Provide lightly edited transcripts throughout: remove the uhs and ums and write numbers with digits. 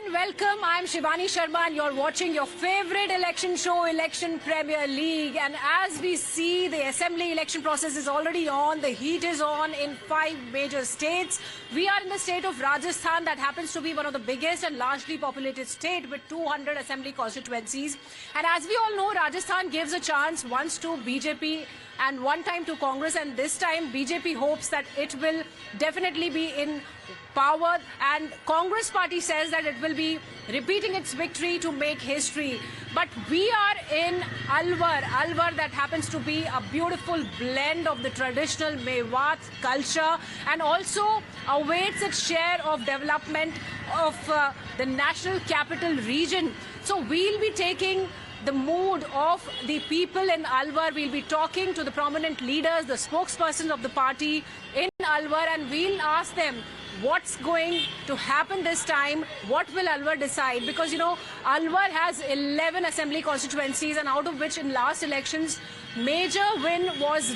and welcome. I am Shivani Sharma and you're watching your favorite election show, Election Premier League. And as we see, the assembly election process is already on. The heat is on in 5 major states. We are in the state of Rajasthan that happens to be one of the biggest and largely populated state with 200 assembly constituencies. And as we all know, Rajasthan gives a chance once to BJP and one time to Congress, and this time BJP hopes that it will definitely be in power, and Congress party says that it will be repeating its victory to make history. But we are in Alwar that happens to be a beautiful blend of the traditional Mewat culture and also awaits its share of development of the national capital region. So we'll be taking the mood of the people in Alwar. We'll be talking to the prominent leaders, the spokespersons of the party in Alwar, and we'll ask them what's going to happen this time, what will Alwar decide, because you know Alwar has 11 assembly constituencies, and out of which in last elections major win was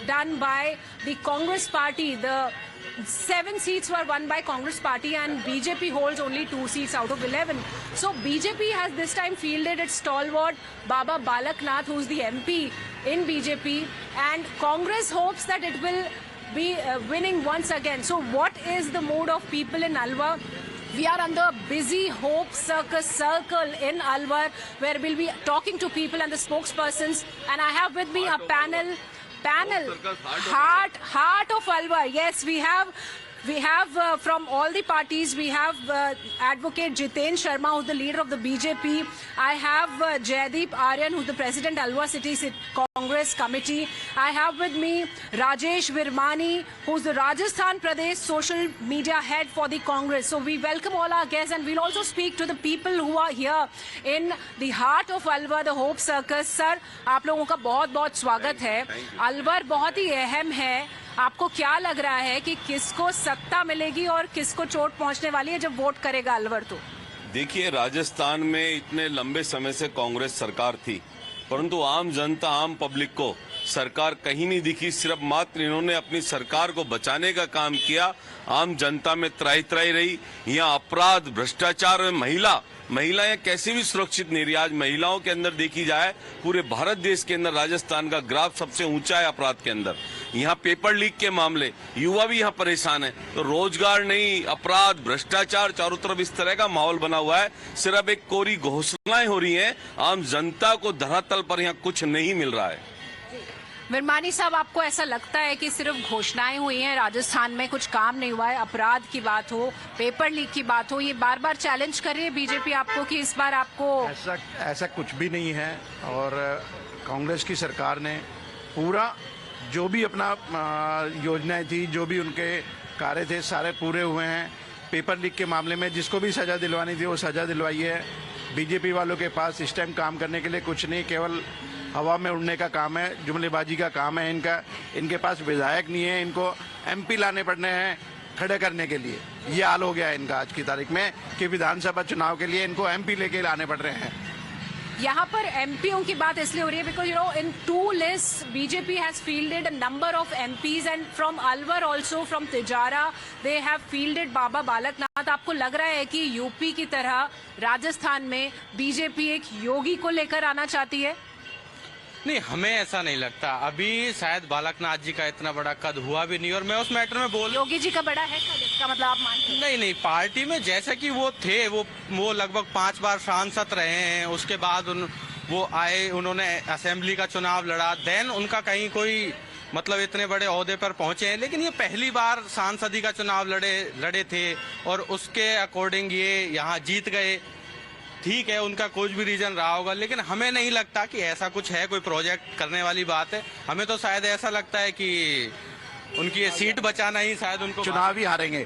done by the Congress party. The 7 seats were won by Congress party and BJP holds only 2 seats out of 11. So BJP has this time fielded its stalwart Baba Balak Nath, who's the MP in BJP, and Congress hopes that it will be winning once again. So what is the mood of people in Alwar? We are on the busy Hope Circus Circle in Alwar, where we'll be talking to people and the spokespersons, and I have with me a panel heart of Alwar. Yes, we have from all the parties. We have Advocate Jiten Sharma, who's the leader of the BJP. I have Jaideep Aryan, who's the president Alwar City Congress Committee. I have with me Rajesh Virmani, who's the Rajasthan Pradesh social media head for the Congress. So we welcome all our guests, and we'll also speak to the people who are here in the heart of Alwar, the Hope Circus. Sir, आप लोगों का बहुत-बहुत स्वागत है. अलवर बहुत ही अहम है. आपको क्या लग रहा है कि किसको सत्ता मिलेगी और किसको चोट पहुंचने वाली है जब वोट करेगा अलवर? तो देखिए, राजस्थान में इतने लंबे समय से कांग्रेस सरकार थी, परंतु आम जनता, आम पब्लिक को सरकार कहीं नहीं दिखी. सिर्फ मात्र इन्होंने अपनी सरकार को बचाने का काम किया. आम जनता में त्राही रही. यहाँ अपराध, भ्रष्टाचार, महिलाएं कैसे भी सुरक्षित नहीं रही. आज महिलाओं के अंदर देखी जाए, पूरे भारत देश के अंदर राजस्थान का ग्राफ सबसे ऊंचा है अपराध के अंदर. यहाँ पेपर लीक के मामले, युवा भी यहाँ परेशान है. तो रोजगार नहीं, अपराध, भ्रष्टाचार, चारों तरफ इस तरह का माहौल बना हुआ है. सिर्फ एक कोरी घोषणाएं हो रही हैं. आम जनता को धरातल पर यहाँ कुछ नहीं मिल रहा है. विरमानी साहब, आपको ऐसा लगता है कि सिर्फ घोषणाएं हुई हैं, राजस्थान में कुछ काम नहीं हुआ है? अपराध की बात हो, पेपर लीक की बात हो, ये बार बार चैलेंज कर रही है बीजेपी आपको कि इस बार आपको ऐसा कुछ भी नहीं है. और कांग्रेस की सरकार ने पूरा जो भी अपना योजनाएं थी, जो भी उनके कार्य थे, सारे पूरे हुए हैं. पेपर लीक के मामले में जिसको भी सजा दिलवानी थी वो सजा दिलवाई है. बीजेपी वालों के पास इस टाइम काम करने के लिए कुछ नहीं, केवल हवा में उड़ने का काम है, जुमलेबाजी का काम है इनका. इनके पास विधायक नहीं है, इनको एमपी लाने पड़ने हैं खड़े करने के लिए. ये हाल हो गया है इनका आज की तारीख में कि विधानसभा चुनाव के लिए इनको एमपी लेके लाने पड़ रहे हैं. यहाँ पर एमपीओ की बात इसलिए हो रही है because you know in 2 lists BJP has fielded a number of MPs and from Alwar also from Tijara they have fielded Baba Balak Nath. आपको लग रहा है कि यूपी की तरह राजस्थान में बीजेपी एक योगी को लेकर आना चाहती है? नहीं, हमें ऐसा नहीं लगता. अभी शायद बालकनाथ जी का इतना बड़ा कद हुआ भी नहीं, और मैं उस मैटर में बोल, योगी जी का बड़ा है कद, इसका मतलब आप मानते हैं? नहीं, पार्टी में जैसे कि वो थे, वो लगभग 5 बार सांसद रहे हैं. उसके बाद वो आए, उन्होंने असेंबली का चुनाव लड़ा, देन उनका कहीं कोई मतलब इतने बड़े ओहदे पर पहुंचे हैं. लेकिन ये पहली बार सांसदी का चुनाव लड़े थे और उसके अकॉर्डिंग ये यहाँ जीत गए. ठीक है, उनका कुछ भी रीजन रहा होगा, लेकिन हमें नहीं लगता कि ऐसा कुछ है, कोई प्रोजेक्ट करने वाली बात है. हमें तो शायद ऐसा लगता है कि उनकी ये सीट बचाना ही शायद उनको, चुनाव ही हारेंगे,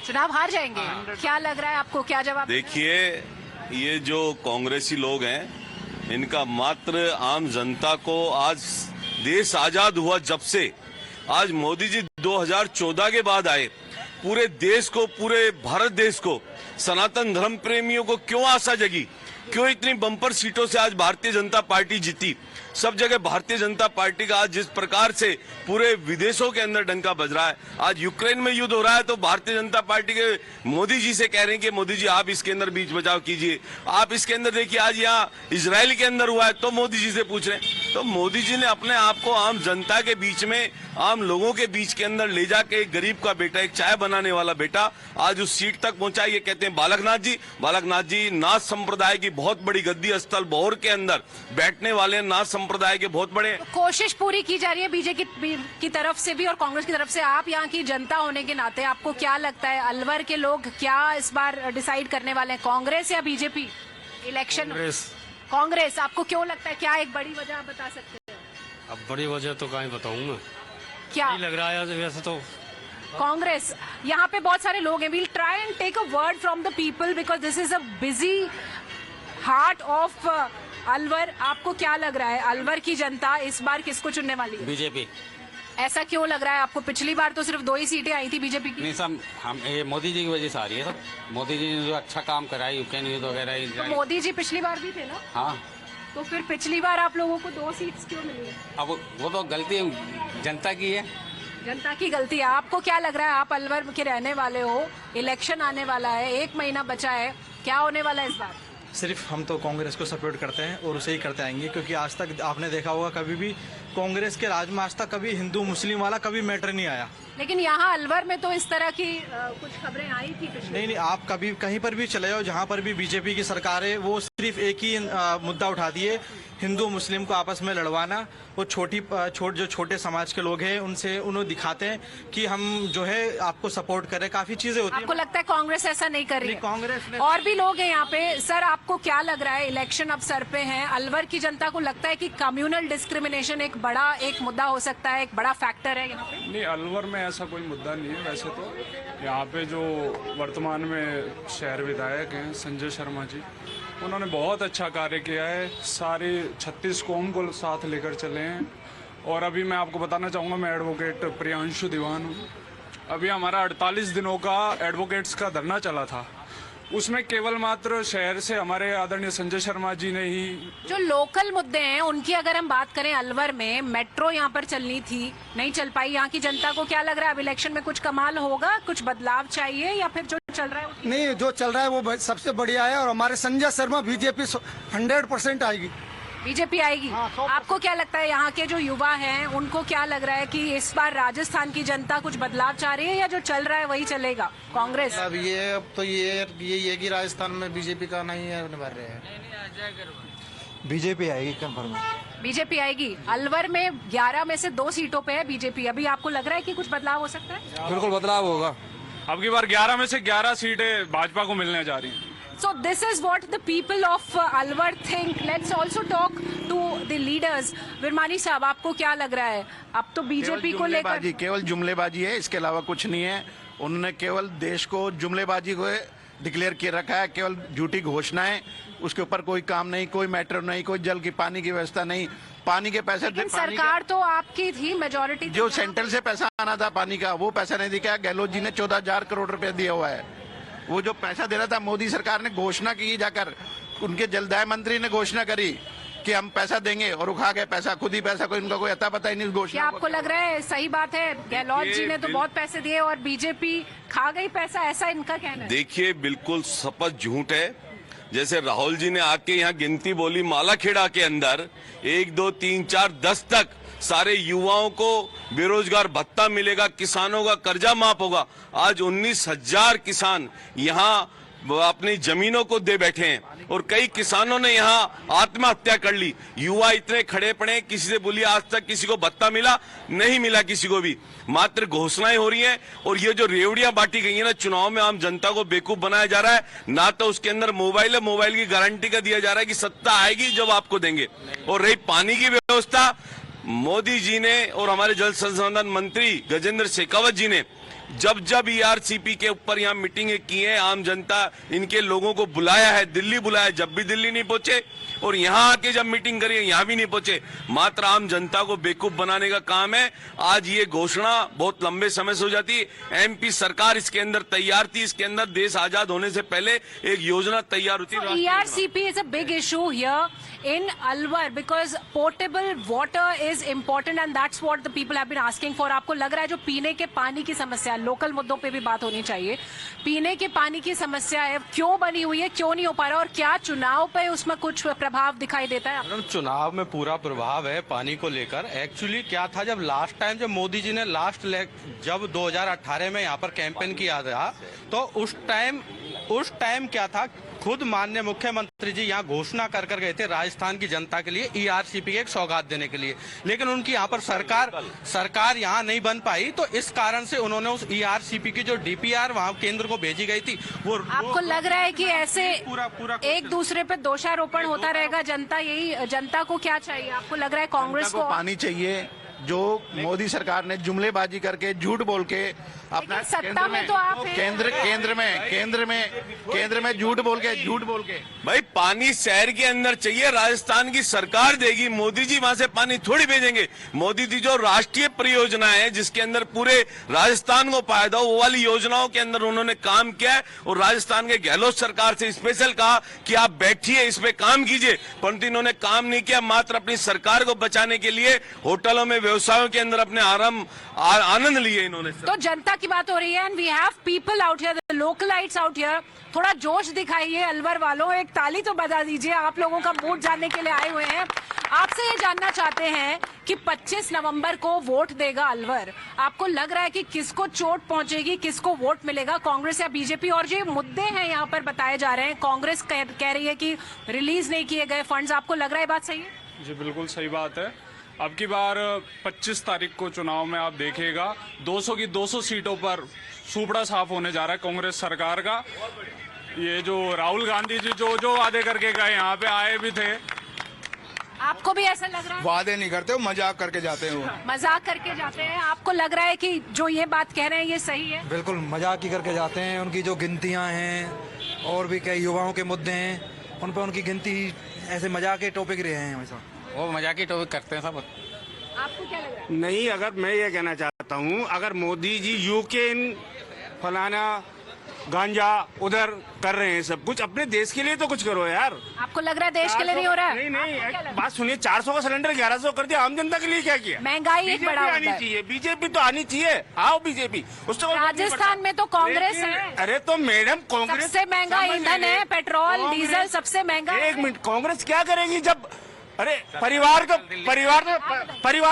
चुनाव हार जाएंगे. क्या लग रहा है आपको, क्या जवाब? देखिए, ये जो कांग्रेसी लोग हैं, इनका मात्र आम जनता को, आज देश आजाद हुआ जब से, आज मोदी जी 2014 के बाद आए, पूरे देश को, पूरे भारत देश को, सनातन धर्म प्रेमियों को क्यों आशा जगी क्यों इतनी बम्पर सीटों से आज भारतीय जनता पार्टी जीती? सब जगह भारतीय जनता पार्टी का आज जिस प्रकार से पूरे विदेशों के अंदर डंका बज रहा है, आज यूक्रेन में युद्ध हो रहा है तो भारतीय जनता पार्टी के मोदी जी से कह रहे हैं कि मोदी जी आप इसके अंदर बीच बचाव कीजिए। आप इसके अंदर देखिए, आज यहाँ इजराइल के अंदर हुआ है तो मोदी जी से पूछ रहे हैं। तो मोदी जी ने अपने आप को आम जनता के बीच में, आम लोगों के बीच के अंदर ले जाके एक गरीब का बेटा, एक चाय बनाने वाला बेटा आज उस सीट तक पहुंचा। ये कहते हैं बालकनाथ जी। बालकनाथ जी नाथ संप्रदाय की बहुत बड़ी गद्दी स्थल भौर के अंदर बैठने वाले नाथ संप्रदाय के बहुत बड़े। कोशिश पूरी की जा रही है बीजेपी की तरफ से भी और कांग्रेस की तरफ से। आप यहाँ की जनता होने के नाते आपको क्या लगता है, अलवर के लोग क्या इस बार डिसाइड करने वाले हैं, कांग्रेस या बीजेपी? इलेक्शन कांग्रेस। आपको क्यों लगता है, क्या एक बड़ी वजह आप बता सकते हैं? अब बड़ी वजह तो कहीं बताऊंगा, क्या नहीं लग रहा है वैसे तो कांग्रेस। यहाँ पे बहुत सारे लोग हैं। We'll try and take a word from the people because this is a busy heart of Alwar. आपको क्या लग रहा है, अलवर की जनता इस बार किसको चुनने वाली है? बीजेपी। ऐसा क्यों लग रहा है आपको? पिछली बार तो सिर्फ 2 ही सीटें आई थी बीजेपी की। नहीं सब हम ये मोदी जी की वजह से आ रही है सब। मोदी जी ने जो अच्छा काम करा है, यूक्रेन युद्ध वगैरह। तो मोदी जी पिछली बार भी थे ना? हाँ, तो फिर पिछली बार आप लोगों को 2 सीट्स क्यों मिली? अब वो तो गलती जनता की है। जनता की गलती है। आपको क्या लग रहा है, आप अलवर के रहने वाले हो, इलेक्शन आने वाला है, 1 महीना बचा है, क्या होने वाला है इस बार? सिर्फ हम तो कांग्रेस को सपोर्ट करते हैं और उसे ही करते आएंगे, क्योंकि आज तक आपने देखा होगा कभी भी कांग्रेस के राज में आज तक कभी हिंदू मुस्लिम वाला कभी मैटर नहीं आया। लेकिन यहाँ अलवर में तो इस तरह की कुछ खबरें आई थी पिछले। नहीं, आप कभी कहीं पर भी चले जाओ, जहाँ पर भी बीजेपी की सरकार है, वो सिर्फ एक ही मुद्दा उठाती है, हिंदू मुस्लिम को आपस में लड़वाना। वो जो छोटे समाज के लोग हैं उनसे उन्हें दिखाते हैं कि हम जो है आपको सपोर्ट करें। काफी चीजें होती है। आपको लगता है कांग्रेस ऐसा नहीं कर रही है? कांग्रेस ने और भी लोग हैं यहाँ पे। सर आपको क्या लग रहा है, इलेक्शन अब सर पे हैं, अलवर की जनता को लगता है कि कम्युनल डिस्क्रिमिनेशन एक बड़ा मुद्दा हो सकता है, एक बड़ा फैक्टर है यहाँ पे? नहीं, अलवर में ऐसा कोई मुद्दा नहीं है। वैसे तो यहाँ पे जो वर्तमान में शहर विधायक हैं संजय शर्मा जी, उन्होंने बहुत अच्छा कार्य किया है। सारे 36 कौम को साथ लेकर चले हैं। और अभी मैं आपको बताना चाहूँगा, मैं एडवोकेट प्रियांशु दीवान हूँ। अभी हमारा 48 दिनों का एडवोकेट्स का धरना चला था, उसमें केवल मात्र शहर से हमारे आदरणीय संजय शर्मा जी ने ही। जो लोकल मुद्दे हैं उनकी अगर हम बात करें, अलवर में मेट्रो यहाँ पर चलनी थी, नहीं चल पाई। यहाँ की जनता को क्या लग रहा है, अब इलेक्शन में कुछ कमाल होगा, कुछ बदलाव चाहिए, या फिर जो चल रहा है? नहीं, जो चल रहा है वो सबसे बढ़िया है और हमारे संजय शर्मा बीजेपी 100% आएगी। बीजेपी आएगी। आपको क्या लगता है, यहाँ के जो युवा हैं उनको क्या लग रहा है कि इस बार राजस्थान की जनता कुछ बदलाव चाह रही है या जो चल रहा है वही चलेगा, कांग्रेस? अब तो ये कि राजस्थान में बीजेपी का नहीं है, निभा रहे हैं। बीजेपी आएगी कंफर्म। बीजेपी आएगी। अलवर में 11 में से 2 सीटों पे है बीजेपी। अभी आपको लग रहा है कि कुछ बदलाव हो सकता है? बिल्कुल बदलाव होगा। अब की बार 11 में से 11 सीटें भाजपा को मिलने जा रही हैं। So this is what the people of Alwar think. Let's also talk to the leaders. Virmani साहब, आपको क्या लग रहा है, अब तो बीजेपी को लेकर केवल जुमलेबाजी है, इसके अलावा कुछ नहीं है। उन्होंने केवल देश को जुमलेबाजी को डिक्लेयर किए रखा है, केवल झूठी घोषणाएं, उसके ऊपर कोई काम नहीं, कोई मैटर नहीं, कोई जल की पानी की व्यवस्था नहीं। पानी के पैसे, सरकार तो आपकी थी, मेजोरिटी जो सेंट्रल से पैसा आना था पानी का, वो पैसा नहीं दिया। गहलोत जी ने 14,000 करोड़ रुपए दिया हुआ है। वो जो पैसा दे रहा था, मोदी सरकार ने घोषणा की जाकर, उनके जलदाय मंत्री ने घोषणा करी कि हम पैसा देंगे और उठा गए पैसा, खुद ही पैसा, कोई इनका कोई अता पता ही नहीं घोषणा। क्या आपको लग रहा है सही बात है, गहलोत जी ने तो बहुत पैसे दिए और बीजेपी खा गई पैसा, ऐसा इनका कहना है? देखिए, बिल्कुल सपष्ट झूठ है। जैसे राहुल जी ने आके यहाँ गिनती बोली मालाखेड़ा के अंदर 1, 2, 3, 4, 10 तक सारे युवाओं को बेरोजगार भत्ता मिलेगा, किसानों का कर्जा माफ होगा। आज 19,000 किसान यहाँ अपनी जमीनों को दे बैठे हैं और कई किसानों ने यहाँ आत्महत्या कर ली। युवा इतने खड़े पड़े, किसी से बोलिए आज तक किसी को भत्ता मिला? नहीं मिला किसी को भी। मात्र घोषणाएं हो रही हैं और ये जो रेवड़ियां बांटी गई है ना, चुनाव में आम जनता को बेवकूफ बनाया जा रहा है। ना तो उसके अंदर मोबाइल है, मोबाइल की गारंटी का दिया जा रहा है कि सत्ता आएगी जब आपको देंगे। और रही पानी की व्यवस्था, मोदी जी ने और हमारे जल संसाधन मंत्री गजेंद्र शेखावत जी ने जब ईआरसीपी के ऊपर यहाँ मीटिंगें की है, आम जनता इनके लोगों को बुलाया है, दिल्ली बुलाया, जब भी दिल्ली नहीं पहुंचे और यहाँ आके जब मीटिंग करी यहाँ भी नहीं पहुंचे। मात्र आम जनता को बेवकूफ बनाने का काम है। आज ये घोषणा बहुत लंबे समय से हो जाती। एमपी सरकार इसके अंदर तैयार थी, इसके अंदर देश आजाद होने से पहले एक योजना तैयार होती। ERCP is a big issue here in Alwar because portable water is important and that's what the people have been asking for. आपको लग रहा है जो पीने के पानी की समस्या, लोकल मुद्दों पे भी बात होनी चाहिए, पीने के पानी की समस्या है, क्यों बनी हुई है, क्यों नहीं हो पा रहा, और क्या चुनाव पे उसमें कुछ प्रभाव दिखाई देता है? मैडम, चुनाव में पूरा प्रभाव है पानी को लेकर। एक्चुअली क्या था, जब लास्ट टाइम जब मोदी जी ने जब 2018 में यहाँ पर कैंपेन किया था, तो उस टाइम क्या था, खुद माननीय मुख्यमंत्री जी यहाँ घोषणा कर गए थे राजस्थान की जनता के लिए ERCP की एक सौगात देने के लिए, लेकिन उनकी यहाँ पर सरकार यहाँ नहीं बन पाई, तो इस कारण से उन्होंने उस ERCP की जो DPR वहाँ केंद्र को भेजी गई थी वो आपको लग रहा है कि ऐसे पूरा एक दूसरे पे दोषारोपण होता रहेगा? जनता को क्या चाहिए? आपको लग रहा है कांग्रेस को पानी चाहिए? जो मोदी सरकार ने जुमलेबाजी करके झूठ बोल के अपना सत्ता में तो आप केंद्र में झूठ बोल के भाई पानी शहर के अंदर चाहिए, राजस्थान की सरकार देगी, मोदी जी वहां से पानी थोड़ी भेजेंगे। मोदी जी जो राष्ट्रीय परियोजना है जिसके अंदर पूरे राजस्थान को फायदा हो, वो वाली योजनाओं के अंदर उन्होंने काम किया है और राजस्थान के गहलोत सरकार से स्पेशल कहा कि आप बैठिए, इस पे काम कीजिए, परंतु इन्होंने काम नहीं किया। मात्र अपनी सरकार को बचाने के लिए होटलों में, व्यवसायों के अंदर अपने आनंद लिए इन्होंने। तो जनता की बात हो रही है and we have people out here, the localites out here. थोड़ा जोश दिखाइए अलवर वालों, एक ताली तो बजा दीजिए, आप लोगों का मूड जानने के लिए आए हुए हैं। आपसे ये जानना चाहते हैं कि 25 नवंबर को वोट देगा अलवर, आपको लग रहा है कि किसको चोट पहुंचेगी, किसको वोट मिलेगा, कांग्रेस या बीजेपी? और जो मुद्दे हैं यहाँ पर बताए जा रहे हैं, कांग्रेस कह रही है कि रिलीज नहीं किए गए फंड्स, आपको लग रहा है बात सही है? जी बिल्कुल सही बात है। अब की बार 25 तारीख को चुनाव में आप देखिएगा 200 की 200 सीटों पर सुपड़ा साफ होने जा रहा है कांग्रेस सरकार का। ये जो राहुल गांधी जी जो वादे करके गए, यहाँ पे आए भी थे। आपको भी ऐसा लग रहा है? वादे नहीं करते, वो मजाक करके जाते हैं। मजाक करके जाते हैं। आपको लग रहा है कि जो ये बात कह रहे हैं ये सही है? बिल्कुल मजाक ही करके जाते हैं। उनकी जो गिनतियां हैं और भी कई युवाओं के मुद्दे हैं, उन पर उनकी गिनती ऐसे मजाक के टॉपिक रहे हैं हमेशा। वो मजाकी टॉपिक करते हैं सब। आपको क्या लग रहा है? नहीं, अगर मैं ये कहना चाहता हूँ, अगर मोदी जी यूक्रेन फलाना गांजा उधर कर रहे हैं सब कुछ, अपने देश के लिए तो कुछ करो यार। आपको लग रहा है देश के लिए नहीं हो रहा है? नहीं, बात सुनिए, 400 का सिलेंडर 1100 कर दिया, आम जनता के लिए क्या किया? महंगाई एक बड़ा आनी चाहिए, बीजेपी तो आनी चाहिए। आओ बीजेपी। राजस्थान में तो कांग्रेस है। अरे तो मैडम, कांग्रेस सबसे महंगा ईंधन है, पेट्रोल डीजल सबसे महंगा। एक मिनट, कांग्रेस क्या करेगी जब, अरे परिवार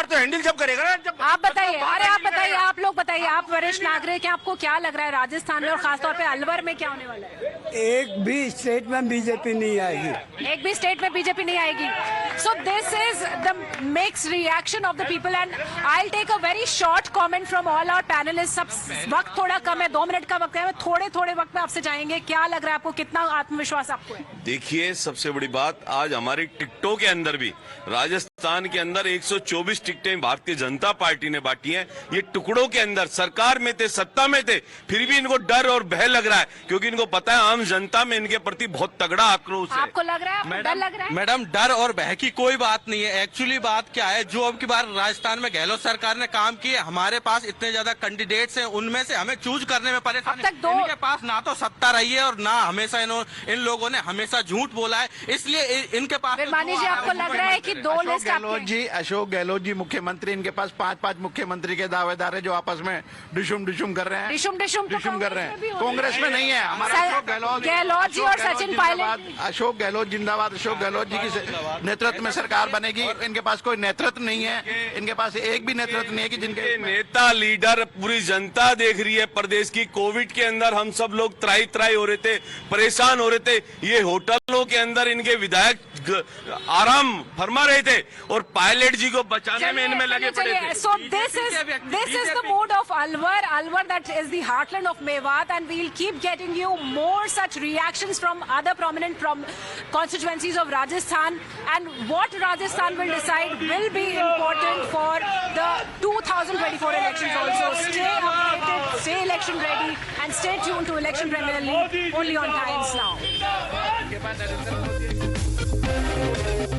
तो हैंडल जब करेगा ना, जब आप बताइए, अरे आप बताइए, आप लोग बताइए, आप वरिष्ठ नागरिक हैं, आपको क्या लग रहा है राजस्थान में और खासतौर पे अलवर में क्या होने वाला है? एक भी स्टेट में बीजेपी नहीं आएगी। एक भी स्टेट में बीजेपी नहीं आएगी। So this is the mix reaction of the people and I will take a very short comment from all our panelist. सब वक्त थोड़ा कम है, 2 मिनट का वक्त है, थोड़े वक्त में आपसे जाएंगे। क्या लग रहा है आपको, कितना आत्मविश्वास आपको है? देखिए, सबसे बड़ी बात, आज हमारी टिकटों के अंदर भी राजस्थान के अंदर 124 टिकटें भारतीय जनता पार्टी ने बांटी हैं। ये टुकड़ों के अंदर सरकार में थे, सत्ता में थे, फिर भी इनको डर और भय लग रहा है, क्योंकि इनको पता है आम जनता में इनके प्रति बहुत तगड़ा आक्रोश है। आपको लग रहा है, डर लग रहा है? मैडम, डर और भय की कोई बात नहीं है। एक्चुअली बात क्या है, जो अब की बार राजस्थान में गहलोत सरकार ने काम किए, हमारे पास इतने ज्यादा कैंडिडेट्स हैं, उनमें से हमें चूज करने में परेशानी। इनके पास ना तो सत्ता रही है और ना हमेशा इन लोगों ने हमेशा झूठ बोला है, इसलिए इनके पास। बिरमानी जी, आपको लग रहा है कि 2 लिस्ट अशोक गहलोत जी मुख्यमंत्री, इनके पास 5-5 मुख्यमंत्री के दावेदार है जो आपस में डिशुम कर रहे हैं। डिशुम कर रहे हैं। कांग्रेस में नहीं है हमारा अशोक गहलोत जी और सचिन पायलट। अशोक गहलोत जिंदाबाद। अशोक गहलोत जी की नेतृत्व में सरकार बनेगी। इनके पास कोई नेतृत्व नहीं है, इनके पास एक भी नेतृत्व नहीं है कि जिनके नेता लीडर पूरी जनता देख रही है। प्रदेश की कोविड के अंदर हम सब लोग त्राई हो रहे थे, परेशान हो रहे थे। ये होटलों के अंदर इनके विधायक आराम फरमा रहे थे और पायलट जी को बचाने में इनमें लगे पड़े थे। So this is the mood of Alwar that is the heartland of Mewat, and we'll keep getting you more such reactions from other prominent constituencies of Rajasthan, and what Rajasthan will decide will be important for the 2024 elections also. Stay updated, stay election ready, and stay tuned to Election Premier League only on Times Now. है।